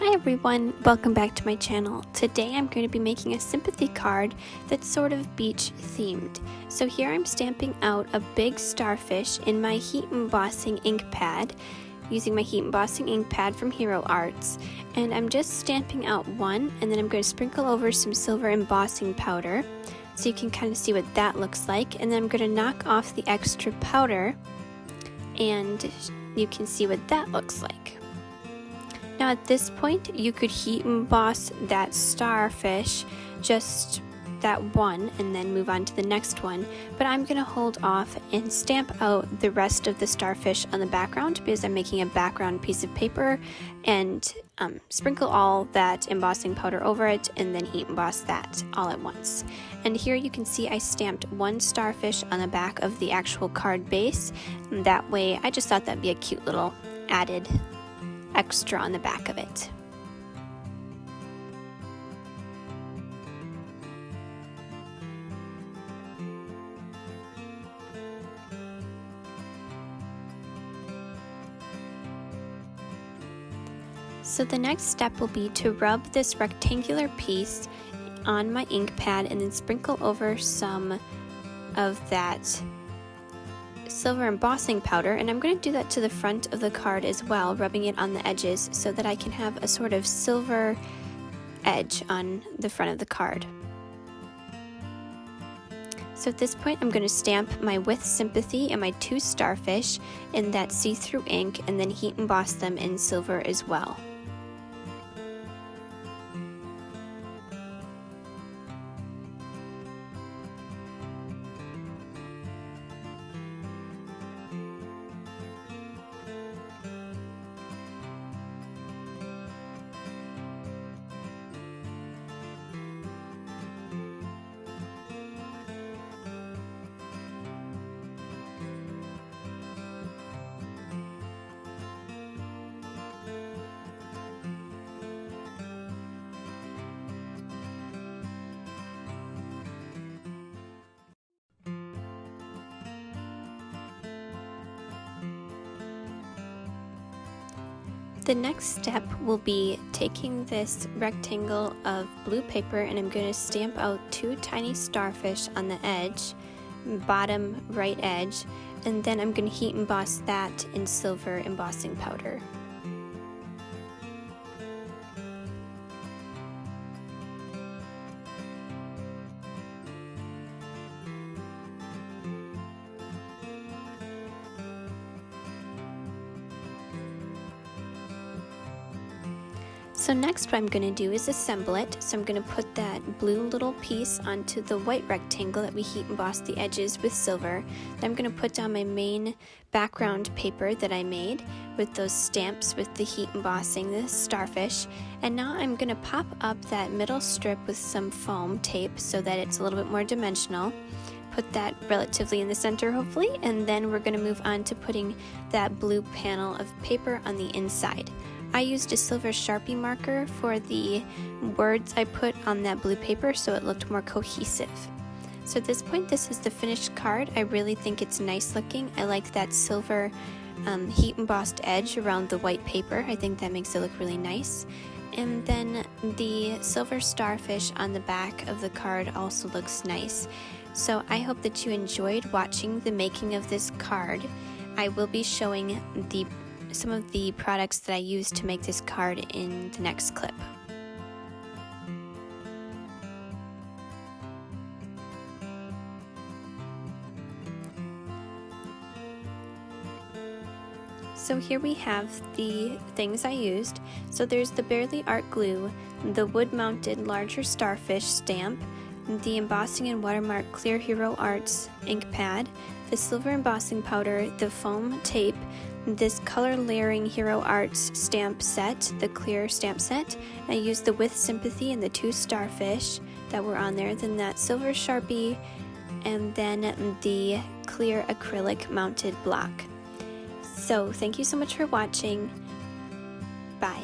Hi everyone, welcome back to my channel. Today I'm going to be making a sympathy card that's sort of beach themed. So here I'm stamping out a big starfish in my heat embossing ink pad using my heat embossing ink pad from Hero Arts, and I'm just stamping out one, and then I'm going to sprinkle over some silver embossing powder so you can kind of see what that looks like, and then I'm going to knock off the extra powder and you can see what that looks like. Now at this point you could heat emboss that starfish, just that one, and then move on to the next one, but I'm going to hold off and stamp out the rest of the starfish on the background because I'm making a background piece of paper, and sprinkle all that embossing powder over it and then heat emboss that all at once. And here you can see I stamped one starfish on the back of the actual card base, and that way I just thought that'd be a cute little added extra on the back of it. So the next step will be to rub this rectangular piece on my ink pad and then sprinkle over some of that silver embossing powder, and I'm going to do that to the front of the card as well, rubbing it on the edges so that I can have a sort of silver edge on the front of the card. So at this point I'm going to stamp my With Sympathy and my two starfish in that see-through ink and then heat emboss them in silver as well. The next step will be taking this rectangle of blue paper, and I'm going to stamp out two tiny starfish on the edge, bottom right edge, and then I'm going to heat emboss that in silver embossing powder. So next what I'm going to do is assemble it. So I'm going to put that blue little piece onto the white rectangle that we heat embossed the edges with silver. Then I'm going to put down my main background paper that I made with those stamps with the heat embossing the starfish. And now I'm going to pop up that middle strip with some foam tape so that it's a little bit more dimensional. Put that relatively in the center hopefully, and then we're going to move on to putting that blue panel of paper on the inside. I used a silver Sharpie marker for the words I put on that blue paper so it looked more cohesive. So at this point this is the finished card. I really think it's nice looking. I like that silver heat embossed edge around the white paper. I think that makes it look really nice. And then the silver starfish on the back of the card also looks nice. So I hope that you enjoyed watching the making of this card. I will be showing some of the products that I used to make this card in the next clip. So here we have the things I used. So there's the Barely Art glue, the wood-mounted larger starfish stamp, the embossing and watermark clear Hero Arts ink pad, the silver embossing powder, the foam tape, this color layering Hero Arts stamp set, the clear stamp set. I used the With Sympathy and the two starfish that were on there, then that silver Sharpie, and then the clear acrylic mounted block. So thank you so much for watching. Bye.